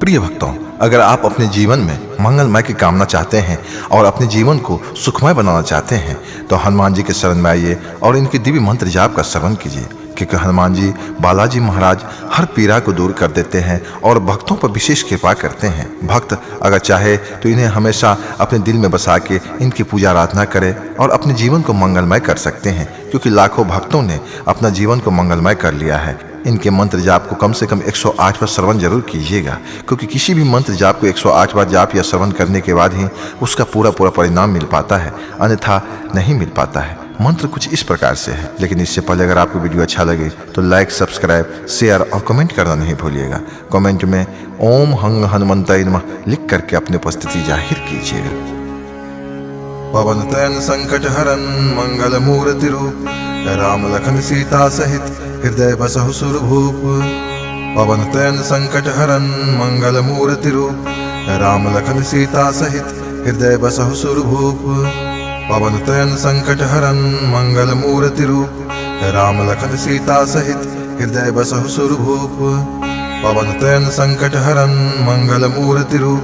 प्रिय भक्तों, अगर आप अपने जीवन में मंगलमय की कामना चाहते हैं और अपने जीवन को सुखमय बनाना चाहते हैं तो हनुमान जी के शरण में आइए और इनके दिव्य मंत्र जाप का श्रवण कीजिए, क्योंकि हनुमान जी बालाजी महाराज हर पीड़ा को दूर कर देते हैं और भक्तों पर विशेष कृपा करते हैं। भक्त अगर चाहे तो इन्हें हमेशा अपने दिल में बसा के इनकी पूजा आराधना करें और अपने जीवन को मंगलमय कर सकते हैं, क्योंकि लाखों भक्तों ने अपना जीवन को मंगलमय कर लिया है। इनके मंत्र जाप को कम से कम 108 बार श्रवण जरूर कीजिएगा, क्योंकि किसी भी मंत्र जाप को 108 बार जाप या श्रवण करने के बाद ही उसका पूरा परिणाम मिल पाता है, अन्यथा नहीं मिल पाता है। मंत्र कुछ इस प्रकार से है, लेकिन इससे पहले अगर आपको वीडियो अच्छा लगे तो लाइक, सब्सक्राइब, शेयर और कमेंट करना नहीं भूलिएगा। कमेंट में ओम हंग हनुमंताय नमः लिख करके अपनी उपस्थिति जाहिर कीजिएगा। पवन तनय संकट हरन मंगल मूर्ति रूप, राम लखन सीता सहित हृदय बसहु सुरभूप। पवन तनय संकट हरन मंगल मूर्ति रूप, राम लखन सीता सहित हृदय बसहु सुरभूप। पवन तनय संकट हरन मंगल मूर्ति रूप, राम लखन सीता सहित हृदय बसहु सुरभूप। पवन तनय संकट हरन मंगल मूर्ति रूप,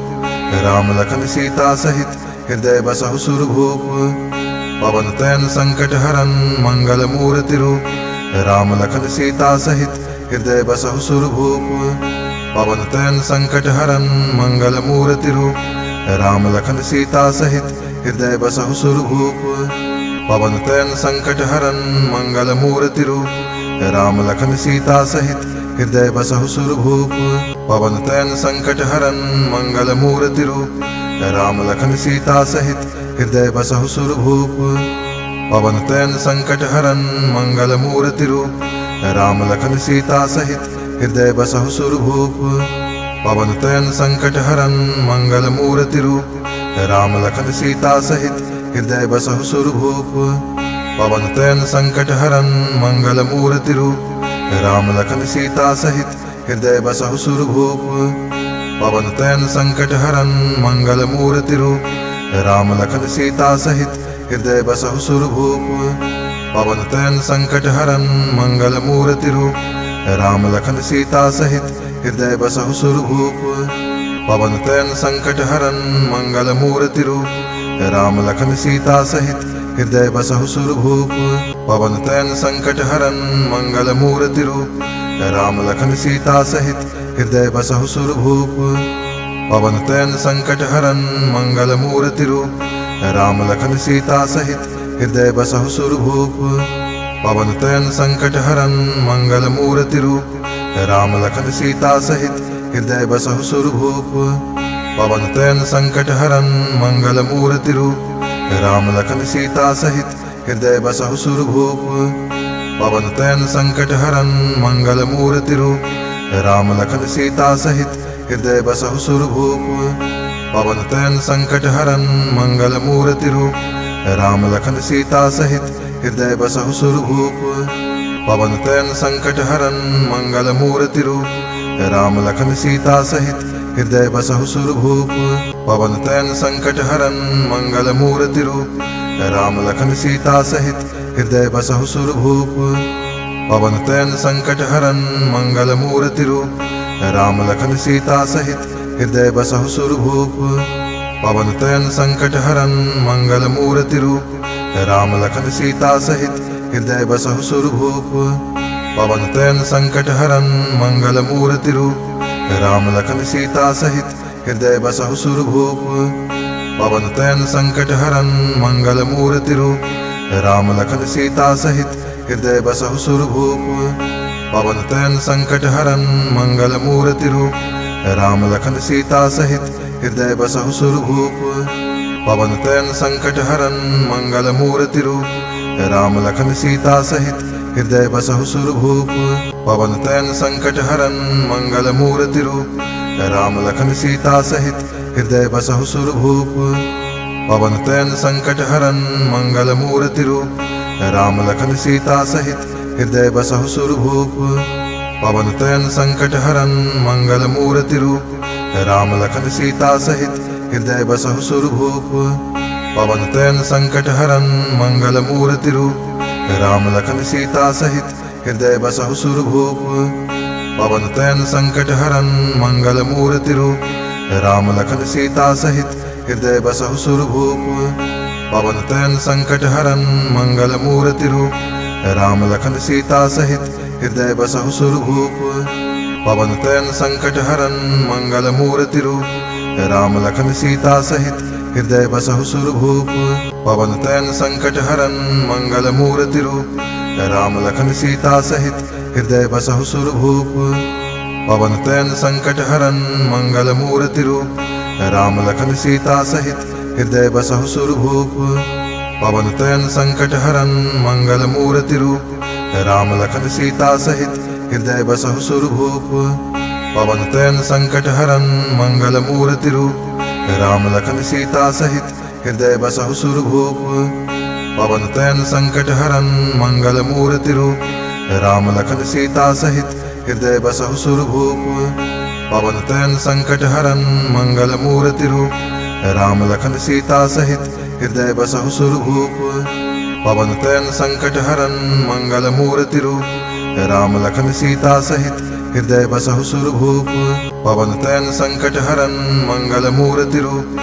राम लखन सीता सहित हृदय बसहु सुरभूप। पवन तनय संकट हरन मंगल मूर्ति रूप, राम लखन सीता सहित हृदय बसहु सुरभूप। पवन तनय संकट हरन मंगल मूर्ति रूप, राम लखन सीता सहित हृदय बसहु सुरभूप। पवन तनय संकट हरन मंगल मूर्ति रूप, राम लखन सीता सहित हृदय बसहु सुरभूप। पवन तनय संकट हरन मंगल मूर्ति रूप, राम लखन सीता सहित हृदय बसहु सुरभूप। पवन तनय संकट हरन मंगल मूर्ति रूप, राम लखन सीता सहित हृदय बसहु सुरभूप। पवन तनय संकट हरन मंगल मूर्ति रूप, राम लखन सीता सहित हृदय बसहु सुरभूप। पवन तनय संकट हरन मंगल मूर्ति रूप, राम लखन सीता सहित हृदय बसहु सुरभूप। पवन तनय संकट हरन मंगल मूर्ति रूप, राम लखन सीता सहित हृदय बसहु सुरभूप। पवन तनय संकट हरन मंगल मूर्ति रूप, राम लखन सीता सहित हृदय बसहु सुरभूप। पवन तनय संकट हरन मंगल मूर्ति रूप, राम लखन सीता सहित हृदय बसहु सुरभूप। पवन तनय संकट हरन मंगल मूर्ति रूप, राम लखन सीता सहित हृदय बसहु सुरभूप। पवन तनय संकट हरन मंगल मूर्ति रूप, राम लखन सीता सहित हृदय बसहु सुरभूप। पवन तनय संकट हरन मंगल मूर्ति रूप, राम लखन सीता सहित हृदय बसहु सुरभूप। पवन तनय संकट हरन मंगल मूर्ति रूप, राम लखन सीता सहित हृदय बसहु सुरभूप। पवन तनय संकट हरन मंगल मूर्ति रूप, राम लखन सीता सहित हृदय बसहु सुरभूप। पवन तनय संकट हरन मंगल मूर्ति रूप, राम लखन सीता सहित हृदय बसहु सुरभूप। पवन तनय संकट हरन मंगल मूर्ति रूप, राम लखन सीता सहित हृदय बसहु सुरभूप। पवन तनय संकट हरन मंगल मूर्ति रूप, राम लखन सीता सहित हृदय बसहु सुरभूप। पवन तनय संकट हरन मंगल मूर्ति रूप, राम लखन सीता सहित हृदय बसहु सुरभूप। पवन तनय संकट हरन मंगल मूर्ति रूप, राम लखन सीता सहित हृदय बसहु सुरभूप। पवन तनय संकट हरन मंगल मूर्ति रूप, राम लखन सीता सहित हृदय बसहु सुरभूप। पवन तनय संकट हरन मंगल मूर्ति रूप, राम लखन सीता सहित हृदय बसहु सुरभूप। पवन तनय संकट हरन मंगल मूर्ति रूप, राम लखन सीता सहित हृदय बसहु सुरभूप। पवन तनय संकट हरन मंगल मूर्ति रूप, राम लखन सीता सहित हृदय बसहु सुरभूप। पवन तनय संकट हरन मंगल मूर्ति रूप, राम लखन सीता सहित हृदय बसहु सुरभूप। पवन तनय संकट हरन मंगल मूर्ति रूप, राम लखन सीता सहित हृदय बसहु सुरभूप। पवन तनय संकट हरन मंगल मूर्ति रूप, राम लखन सीता सहित हृदय बसहु सुरभूप। पवन तनय संकट हरन मंगल मूर्ति रूप, राम लखन सीता सहित हृदय बसहु सुरभूप। पवन तनय संकट हरन मंगल मूर्ति रूप, राम लखन सीता सहित हृदय बसहु सुरभूप। पवन तनय संकट हरन मंगल मूर्ति रूप, राम लखन सीता सहित हृदय बसहु सुरभूप। पवन तनय संकट हरन मंगल मूर्ति रूप, राम लखन सीता सहित हृदय बसहु सुरभूप। पवन तनय संकट हरन मंगल मूर्ति रूप, राम लखन सीता सहित हृदय बसहु सुरभूप। पवन तनय संकट हरन मंगल मूर्ति रूप, राम लखन सीता सहित हृदय बसहु सुरभूप। पवन तनय संकट हरन मंगल मूर्ति रूप, राम लखन सीता सहित हृदय बसहु सुरभूप। पवन तनय संकट हरन मंगल मूर्ति रूप, राम लखन सीता सहित हृदय बसहु सुरभूप। पवन तनय संकट हरन मंगल मूर्ति रूप, राम लखन सीता सहित हृदय बसहु सुरभूप। पवन तनय संकट हरन मंगल मूर्ति रूप, राम लखन सीता सहित हृदय बसहु सुरभूप। पवन तनय संकट हरन मंगल मूर्ति रूप, राम लखन सीता सहित हृदय बसहु सुरभूप। पवन तनय संकट हरन मंगल मूर्ति रूप,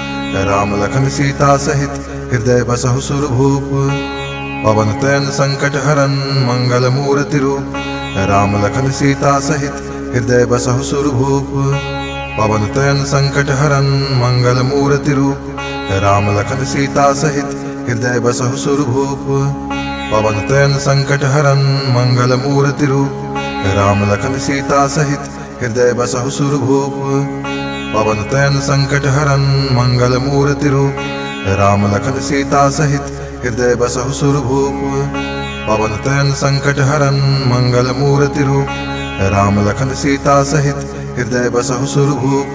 राम लखन सीता सहित हृदय बसहु सुरभूप। पवन तनय संकट हरन मंगल मूर्ति रूप, राम लखन सीता सहित हृदय बसहु सुरभूप। पवन तनय संकट हरन मंगल मूर्ति रूप, राम लखन सीता सहित हृदय बसहु सुरभूप। पवन तनय संकट हरन मंगल मूर्ति रूप, राम लखन सीता सहित हृदय बसहु सुरभूप। पवन तनय संकट हरन मंगल मूर्ति रूप, राम लखन सीता सहित हृदय बसहु सुरभूप। पवन तनय संकट हरन मंगल मूर्ति रूप, राम लखन सीता सहित हृदय बसहु सुरभूप।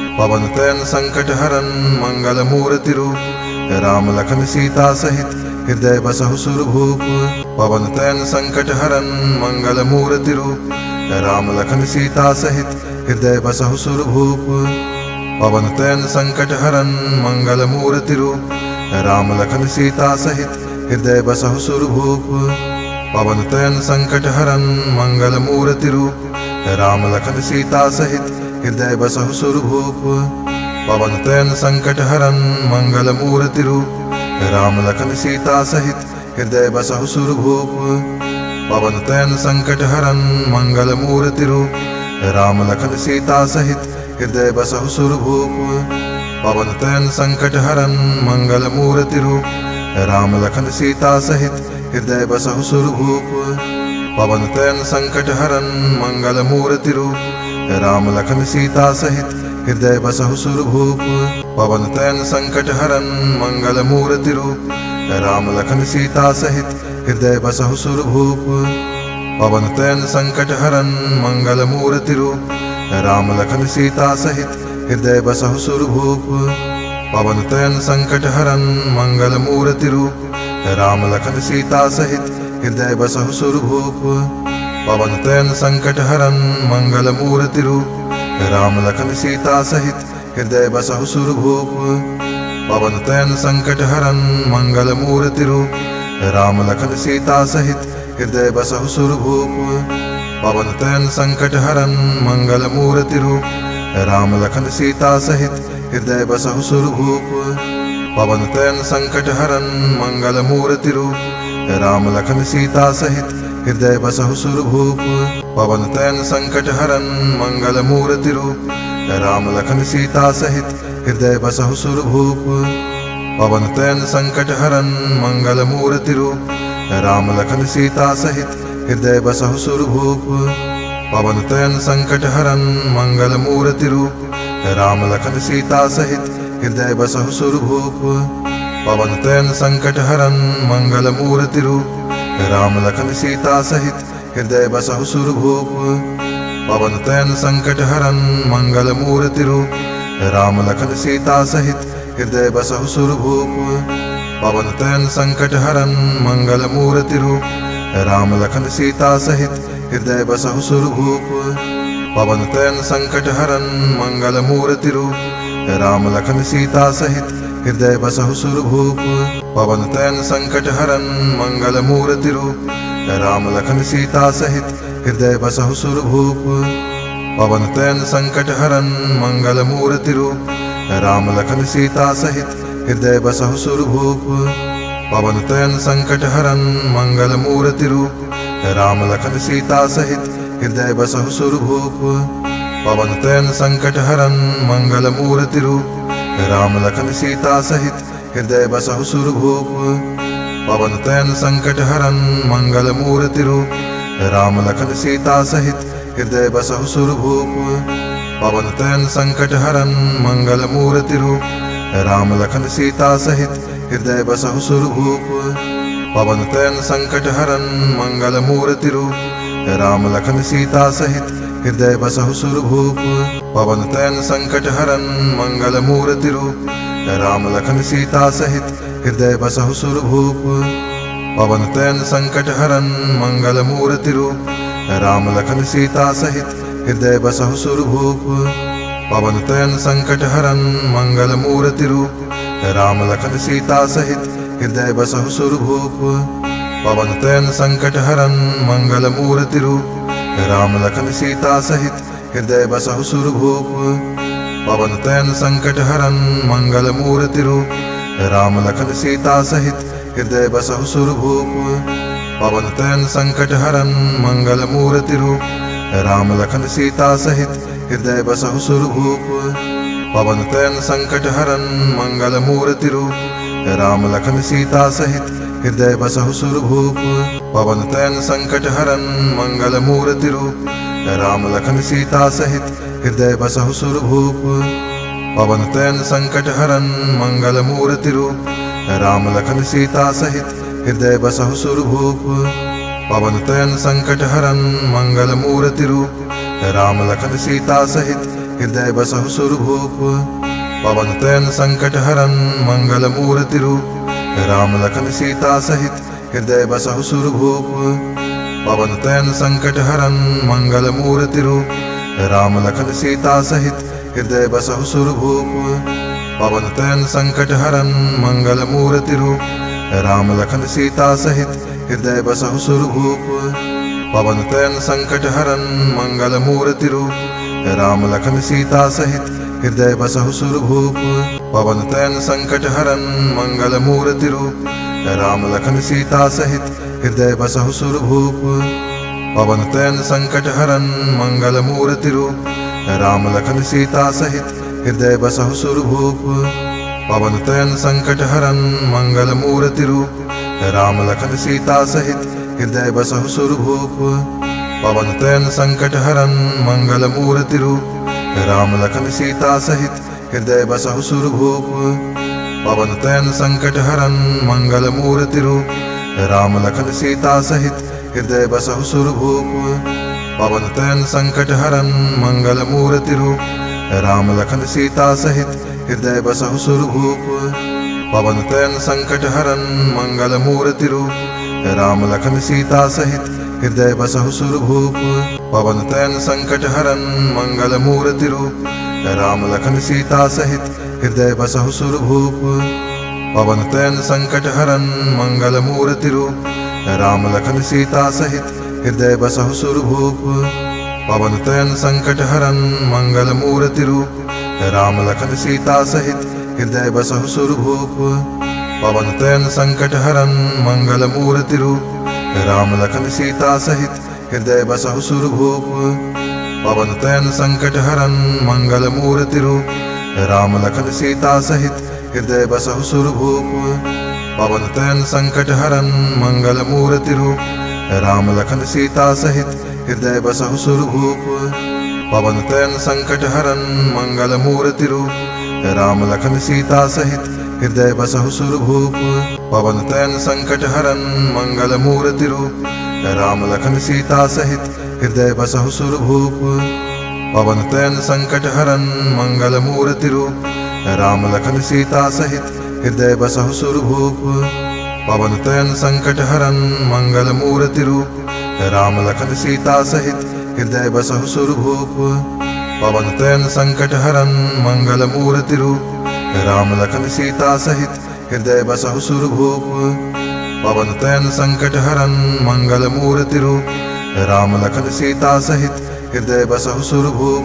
पवन तनय संकट हरन मंगल मूर्ति रूप, राम लखन सीता सहित हृदय बसहु सुरभूप। पवन तनय संकट हरन मंगल मूर्ति रूप, राम लखन सीता सहित हृदय बसहु सुरभूप। पवन तनय संकट हरन मंगल मूर्ति रूप, राम लखन सीता सहित हृदय बसहु सुरभूप। पवन तनय संकट हरन मंगल मूर्ति रूप, राम लखन सीता सहित हृदय बसहु सुरभूप। पवन तनय संकट हरन मंगल मूर्ति रूप, राम लखन सीता सहित हृदय बसहु सुरभूप। पवन तनय संकट हरन मंगल मूर्ति रूप, राम लखन सीता सहित हृदय बसहु सुरभूप। पवन तनय संकट हरन मंगल मूर्ति रूप, राम लखन सीता सहित हृदय बसहु सुरभूप। पवन तनय संकट हरन मंगल मूर्ति रूप, राम लखन सीता सहित हृदय बसहु सुरभूप। पवन तनय संकट हरन मंगल मूर्ति रूप, राम लखन सीता सहित हृदय बसहु सुरभूप। पवन तनय संकट हरन मंगल मूर्ति रूप, राम लखन सीता सहित हृदय बसहु सुरभूप। पवन तनय संकट हरन मंगल मूर्ति रूप, राम लखन सीता सहित हृदय बसहु सुरभूप। पवन तनय संकट हरन मंगल मूर्ति रूप, राम लखन सीता सहित हृदय बसहु सुरभूप। पवन तनय संकट हरन मंगल मूर्ति रूप, राम लखन सीता सहित हृदय बसहु सुरभूप। पवन तनय संकट हरन मंगल मूर्ति रूप, राम लखन सीता सहित हृदय बसहु सुरभूप। पवन तनय संकट हरन मंगल मूर्ति रूप, राम लखन सीता सहित हृदय बसहु सुरभूप। पवन तनय संकट हरन मंगल मूर्ति रूप, राम लखन सीता सहित हृदय बसहु सुरभूप। पवन तनय संकट हरन मंगल मूर्ति रूप, राम लखन सीता सहित हृदय बसहु सुरभूप। पवन तनय संकट हरन मंगल मूर्ति रूप, राम लखन सीता सहित हृदय बसहु सुरभूप। पवन तनय संकट हरन मंगल मूर्ति रूप, राम लखन सीता सहित हृदय बसहु सुरभूप। पवन तनय संकट हरन मंगल मूर्ति रूप, राम लखन सीता सहित हृदय बसहु सुरभूप। पवन तनय संकट हरन मंगल मूर्ति रूप, राम लखन सीता सहित हृदय बसहु सुरभूप। पवन तनय संकट हरन मंगल मूर्ति रूप, राम लखन सीता सहित हृदय बसहु सुरभूप। पवन तनय संकट हरन मंगल मूर्ति रूप, राम लखन सीता सहित हृदय बसहु सुरभूप। पवन तनय संकट हरन मंगल मूर्ति रूप। राम लखन सीता सहित हृदय बसहु सुरभूप। पवन तनय संकट हरन मंगल मूर्ति रूप। राम लखन सीता सहित हृदय बसहु सुरभूप। पवन तनय संकट हरन मंगल मूर्ति रूप। राम लखन सीता सहित हृदय बसहु सुरभूप। पवन तनय संकट हरन मंगल मूर्ति रूप। राम लखन सीता सहित हृदय बसहु सुरभूप। पवन तनय संकट हरन मंगल मूर्ति रूप। राम लखन सीता सहित हृदय बसहु सुरभूप। पवन तनय संकट हरन मंगल मूर्ति रूप। राम लखन सीता सहित हृदय बसहु सुरभूप। पवन तनय संकट हरन मंगल मूर्ति रूप। राम लखन सीता सहित हृदय बसहु सुरभूप। पवन तनय संकट हरन मंगल मूर्ति रूप। राम लखन सीता सहित हृदय बसहु सुरभूप। पवन तनय संकट हरन मंगल मूर्ति रूप। राम लखन सीता सहित हृदय बसहु सुरभूप। पवन तनय संकट हरन मंगल मूर्ति रूप। राम लखन सीता सहित हृदय बसहु सुरभूप। पवन तनय संकट हरन मंगल मूर्ति रूप। राम लखन सीता सहित हृदय बसहु सुरभूप। पवन तनय संकट हरन मंगल मूर्ति रूप। राम लखन सीता सहित हृदय बसहु सुरभूप। पवन तनय संकट हरन मंगल मूर्ति रूप। राम लखन सीता सहित हृदय बसहु सुरभूप। पवन तनय संकट हरन मंगल मूर्ति रूप। राम लखन सीता सहित हृदय बसहु सुरभूप। पवन तनय संकट हरन मंगल मूर्ति रूप। राम लखन सीता सहित हृदय बसहु सुरभूप। पवन तनय संकट हरन मंगल मूर्ति रूप। राम लखन सीता सहित हृदय बसहु सुरभूप। पवन तनय संकट हरन मंगल मूर्ति रूप। राम लखन सीता सहित हृदय बसहु सुरभूप। पवन तनय संकट हरन मंगल मूर्ति रूप। राम लखन सीता सहित हृदय बसहु सुरभूप। पवन तनय संकट हरन मंगल मूर्ति रूप। राम लखन सीता सहित हृदय बसहु सुरभूप। पवन तनय संकट हरन मंगल मूर्ति रूप। राम लखन सीता सहित हृदय बसहु सुरभूप। पवन तनय संकट हरन मंगल मूर्ति रूप। राम लखन सीता सहित हृदय बसहु सुरभूप। पवन तनय संकट हरन मंगल मूर्ति रूप। राम लखन सीता सहित हृदय बसहु सुरभूप। पवन तनय संकट हरन मंगल मूर्ति रूप। राम लखन सीता सहित हृदय बसहु सुरभूप। पवन तनय संकट हरन मंगल मूर्ति रूप। राम लखन सीता सहित हृदय बसहु सुरभूप। पवन तनय संकट हरन मंगल मूर्ति रूप। राम लखन सीता सहित हृदय बसहु सुरभूप। पवन तनय संकट हरन मंगल मूर्ति रूप। राम लखन सीता सहित हृदय बसहु सुरभूप। पवन तनय संकट हरन मंगल मूर्ति रूप। राम लखन सीता सहित हृदय बसहु सुरभूप। पवन तनय संकट हरन मंगल मूर्ति रूप। राम लखन सीता सहित हृदय बसहु सुरभूप। पवन तनय संकट हरन मंगल मूर्ति रूप। राम लखन सीता सहित हृदय बसहु सुरभूप। पवन तनय संकट हरन मंगल मूर्ति रूप। राम लखन सीता सहित हृदय बसहु सुरभूप। पवन तनय संकट हरन मंगल मूर्ति रूप। राम लखन सीता सहित हृदय बसहु सुरभूप। पवन तनय संकट हरन मंगल मूर्ति रूप। राम लखन सीता सहित हृदय बसहु सुरभूप। पवन तनय संकट हरन मंगल मूर्ति रूप। राम लखन सीता सहित हृदय बसहु सुरभूप। पवन तनय संकट हरन मंगल मूर्ति रूप। राम लखन सीता सहित हृदय बसहु सुरभूप। पवन तनय संकट हरन मंगल मूर्ति रूप। राम लखन सीता सहित हृदय बसहु सुरभूप। पवन तनय संकट हरन मंगल मूर्ति रूप। राम लखन सीता सहित हृदय बसहु सुरभूप। पवन तनय संकट हरन मंगल मूर्ति रूप। राम लखन सीता सहित हृदय बसहु सुरभूप। पवन तनय संकट हरन मंगल मूर्ति रूप। राम लखन सीता सहित हृदय बसहु सुरभूप। पवन तनय संकट हरन मंगल मूर्ति रूप। राम लखन सीता सहित हृदय बसहु सुरभूप।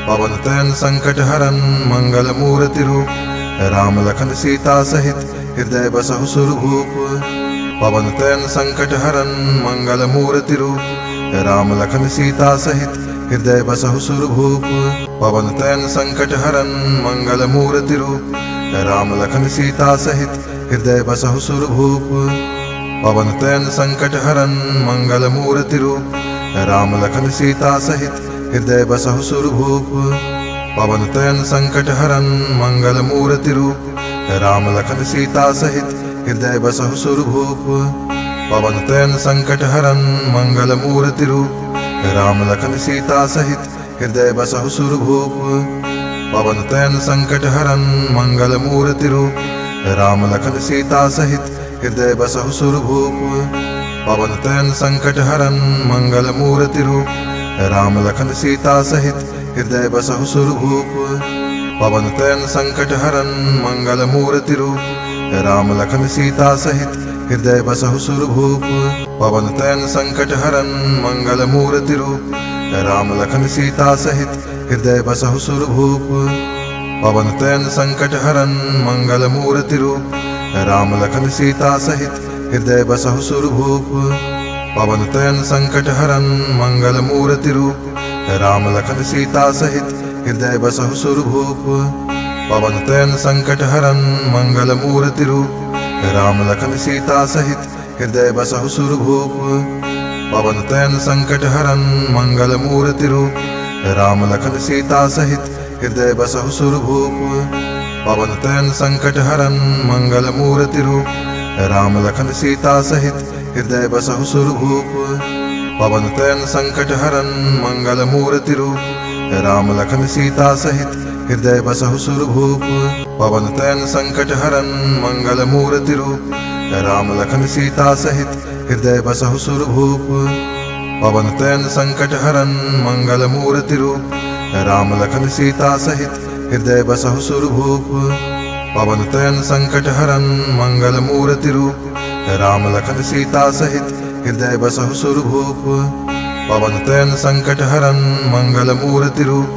पवन तनय संकट हरन मंगल मूर्ति रूप, राम लखन सीता सहित हृदय बसहु सुरभूप। पवन तनय संकट हरन मंगल मूर्ति रूप, राम लखन सीता सहित हृदय बसहु सुरभूप। पवन तनय संकट हरन मंगल मूर्ति रूप, राम लखन सीता सहित हृदय बसहु सुरभूप। पवन तनय संकट हरन मंगल मूर्ति रूप, राम लखन सीता सहित हृदय बसहु सुरभूप। पवन तनय संकट हरन मंगल मूर्ति रूप, राम लखन सीता सहित हृदय बसहु सुरभूप। पवन तनय संकट हरन मंगल मूर्ति रूप, राम लखन सीता सहित हृदय बसहु सुरभूप। पवन तनय संकट हरन मंगल मूर्ति रूप, राम लखन सीता सहित हृदय बसहु सुरभूप। पवन तनय संकट हरन मंगल मूर्ति रूप, राम लखन सीता सहित हृदय बसहु सुरभूप। पवन तनय संकट हरन मंगल मूर्ति रूप, राम लखन सीता सहित हृदय बसहु सुरभूप। पवन तनय संकट हरन मंगल मूर्ति रूप, राम लखन सीता सहित हृदय बसहु सुरभूप। पवन तनय संकट हरन मंगल मूर्ति रूप, राम लखन सीता सहित हृदय बसहु सुरभूप। पवन तनय संकट हरन मंगल मूर्ति रूप, राम लखन सीता सहित हृदय बसहु सुरभूप। पवन तनय संकट हरन मंगल मूर्ति रूप, राम लखन सीता सहित हृदय बसहु सुरभूप। पवन तनय संकट हरन मंगल मूर्ति रूप, राम लखन सीता सहित हृदय बसहु सुरभूप। पवन तनय संकट हरन मंगल मूर्ति रूप, राम लखन सीता सहित हृदय बसहु सुरभूप। पवन तनय संकट हरन मंगल मूर्ति रूप, राम लखन सीता सहित हृदय बसहु सुरभूप। पवन तनय संकट हरन मंगल मूर्ति रूप, राम लखन सीता सहित हृदय बसहु सुरभूप। पवन तनय संकट हरन मंगल मूर्ति रूप, राम लखन सीता सहित हृदय बसहु सुरभूप। पवन तनय संकट हरन मंगल मूर्ति रूप, राम लखन सीता सहित हृदय बसहु सुरभूप। पवन तनय संकट हरन मंगल मूर्ति रूप,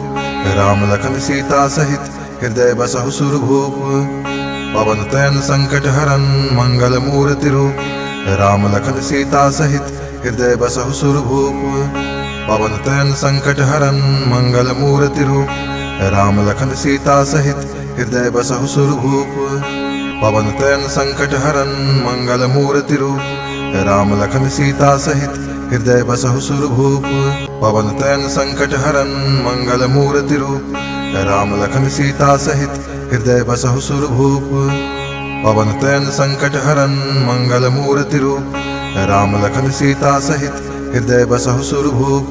राम लखन सीता सहित हृदय बसहु सुरभूप। पवन तनय संकट हरन मंगल मूर्ति रूप, राम लखन सीता सहित हृदय बसहु सुरभूप। पवन तनय संकट हरन मंगल मूर्ति रूप, राम लखन सीता सहित हृदय बसहु सुरभूप। पवन तनय संकट हरन मंगल मूर्ति रूप, राम लखन सीता सहित हृदय बसहु सुरभूप। पवन तनय संकट हरन मंगल मूर्ति रूप, राम लखन सीता सहित हृदय बसहु सुरभूप। पवन तनय संकट हरन मंगल मूर्ति रूप, राम लखन सीता सहित हृदय बसहु सुरभूप।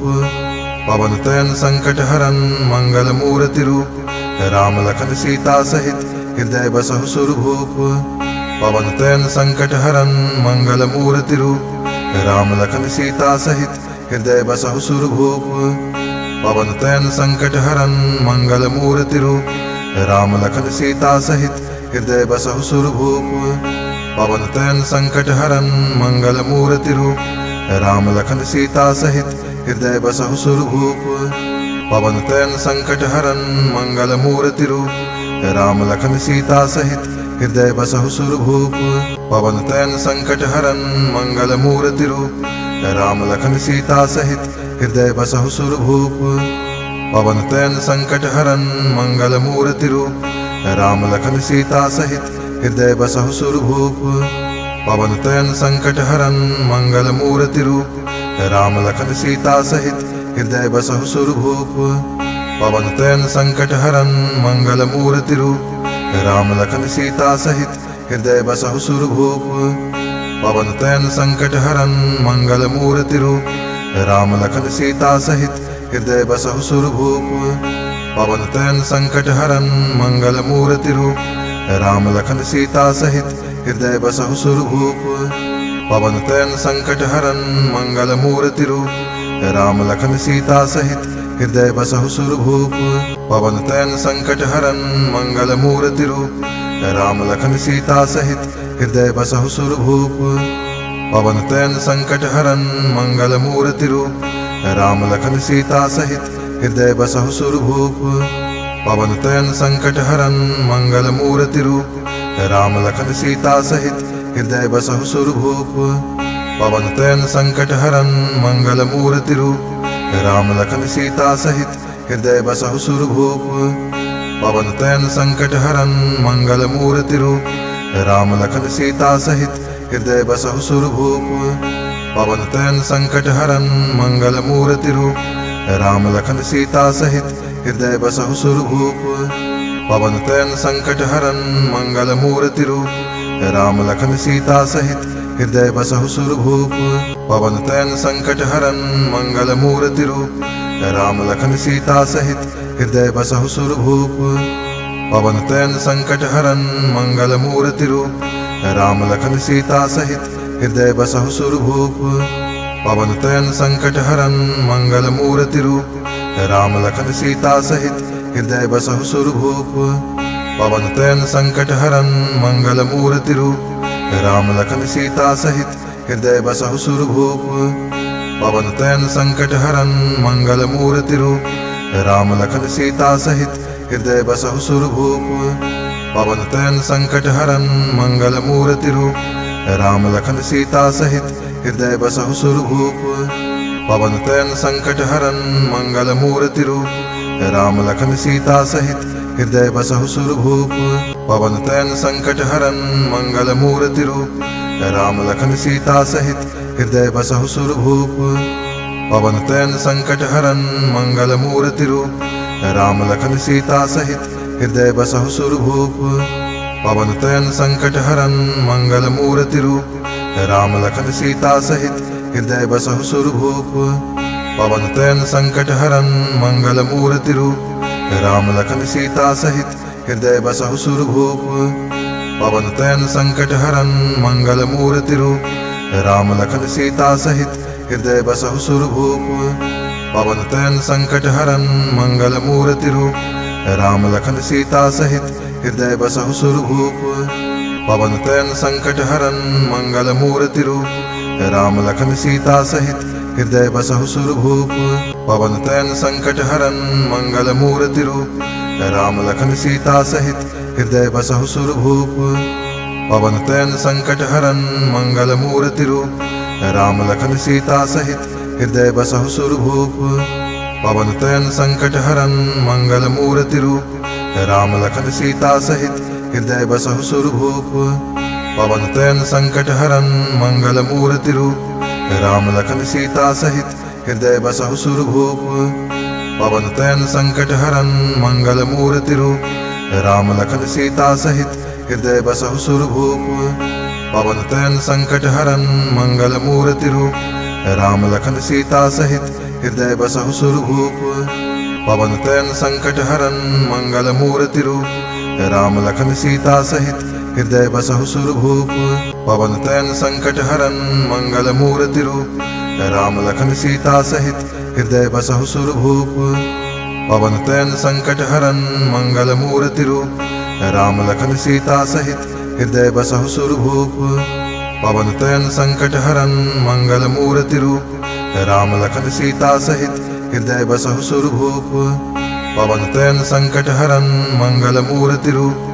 पवन तनय संकट हरन मंगल मूर्ति रूप, राम लखन सीता सहित हृदय बसहु सुरभूप। पवन तनय संकट हरन मंगल मूर्ति रूप, राम लखन सीता सहित हृदय बसहु सुरभूप। पवन तनय संकट हरन मंगल मूर्ति रूप, राम लखन सीता सहित हृदय बसहु सुरभूप। पवन तनय संकट हरन मंगल मूर्ति रूप, राम लखन सीता सहित हृदय बसहु सुरभूप। पवन तनय संकट हरन मंगल मूर्ति रूप, राम लखन सीता सहित हृदय बसहु सुरभूप। पवन तनय संकट हरन मंगल मूर्ति रूप, राम लखन सीता सहित हृदय बसहु सुरभूप। पवन तनय संकट हरन मंगल मूर्ति रूप, राम लखन सीता सहित हृदय बसहु सुरभूप। पवन तनय संकट हरन मंगल मूर्ति रूप, राम लखन सीता सहित हृदय बसहु सुरभूप। पवन तनय संकट हरन मंगल मूर्ति रूप, राम लखन सीता सहित हृदय बसहु सुरभूप। पवन तनय संकट हरन मंगल मूर्ति रूप, राम लखन सीता सहित हृदय बसहु सुरभूप। पवन तनय संकट हरन मंगल मूर्ति रूप, राम लखन सीता सहित हृदय बसहु सुरभूप। पवन तनय संकट हरन मंगल मूर्ति रूप, राम लखन सीता सहित हृदय बसहु सुरभूप। पवन तनय संकट हरन मंगल मूर्ति रूप, राम लखन सीता सहित हृदय बसहु सुरभूप। पवन तनय संकट हरन मंगल मूर्ति रूप राम लखन सीता सहित हृदय बसहु सुरभूप। पवन तनय संकट हरन मंगल मूर्ति रूप राम लखन सीता सहित हृदय बसहु सुरभूप। पवन तनय संकट हरन मंगल मूर्ति रूप राम लखन सीता सहित हृदय बसहु सुरभूप। पवन तनय संकट हरन मंगल मूर्ति रूप राम लखन सीता सहित हृदय बसहु सुरभूप। पवन तनय संकट हरन मंगल मूर्ति रूप राम लखन सीता सहित हृदय बसहु सुरभूप। पवन तनय संकट हरन मंगल मूर्ति रूप राम लखन सीता सहित हृदय बसहु सुरभूप। पवन तनय संकट हरन मंगल मूर्ति रूप राम लखन सीता सहित हृदय बसहु सुरभूप। पवन तनय संकट हरन मंगल मूर्ति रूप राम लखन सीता सहित हृदय बसहु सुरभूप। पवन तनय संकट हरन मंगल मूर्ति रूप राम लखन सीता सहित हृदय बसहु सुरभूप। पवन तनय संकट हरन मंगल मूर्ति रूप राम लखन सीता सहित हृदय बसहु सुरभूप। पवन तनय संकट हरन मंगल मूर्ति रूप राम लखन सीता सहित हृदय बसहु सुरभूप। पवन तनय संकट हरन मंगल मूर्ति रूप राम लखन सीता सहित हृदय बसहु सुरभूप। पवन तनय संकट हरन मंगल मूर्ति रूप राम लखन सीता सहित हृदय बसहु सुरभूप। पवन तनय संकट हरन मंगल मूर्ति रूप राम लखन सीता सहित हृदय बसहु सुरभूप। पवन तनय संकट हरन मंगल मूर्ति रूप राम लखन सीता सहित हृदय बसहु सुरभूप। पवन तनय संकट हरन मंगल मूर्ति रूप राम लखन सीता सहित हृदय बसहु सुरभूप। पवन तनय संकट हरन मंगल मूर्ति रूप राम लखन सीता सहित हृदय बसहु सुरभूप। पवन तनय संकट हरन मंगल मूर्ति रूप राम लखन सीता सहित हृदय बसहु सुरभूप। पवन तनय संकट हरन मंगल मूर्ति रूप राम लखन सीता सहित हृदय बसहु सुरभूप। पवन तनय संकट हरन मंगल मूर्ति रूप राम लखन सीता सहित हृदय बसहु सुरभूप। पवन तनय संकट हरन मंगल मूर्ति रूप राम लखन सीता सहित हृदय बसहु सुरभूप। पवन तनय संकट हरन मंगल मूर्ति रूप राम लखन सीता सहित हृदय बसहु सुरभूप। पवन तनय संकट हरन मंगल मूर्ति रूप राम लखन सीता सहित हृदय बसहु सुरभूप। पवन तनय संकट हरन मंगल मूर्ति रूप राम लखन सीता सहित हृदय बसहु सुरभूप। पवन तनय संकट हरन मंगल मूर्ति रूप राम लखन सीता सहित हृदय बसहु सुरभूप। पवन तनय संकट हरन मंगल मूर्ति रूप राम लखन सीता सहित हृदय बसहु सुरभूप। पवन तनय संकट हरन मंगल मूर्ति रूप राम लखन सीता सहित हृदय बसहु सुरभूप। पवन तनय संकट हरन मंगल मूर्ति रूप राम लखन सीता सहित हृदय बसहु सुरभूप। पवन तनय संकट हरन मंगल मूर्ति रूप राम लखन सीता सहित हृदय बसहु सुरभूप। पवन तनय संकट हरन मंगल मूर्ति रूप राम लखन सीता सहित हृदय बसहु सुरभूप। पवन तनय संकट हरन मंगल मूर्ति रूप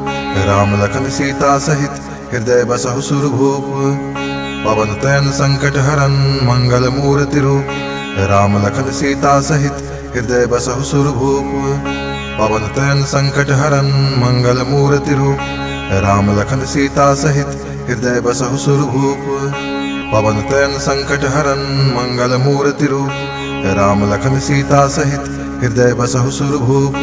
राम लखन सीता सहित हृदय बसहु सुरभूप। पवन तनय संकट हरन मंगल मूर्ति रूप राम लखन सीता सहित हृदय बसहु सुरभूप। पवन तनय संकट हरन मंगल मूर्ति रूप राम लखन सीता सहित हृदय बसहु सुरभूप। पवन तनय संकट हरन मंगल मूर्ति रूप राम लखन सीता सहित हृदय बसहु सुरभूप।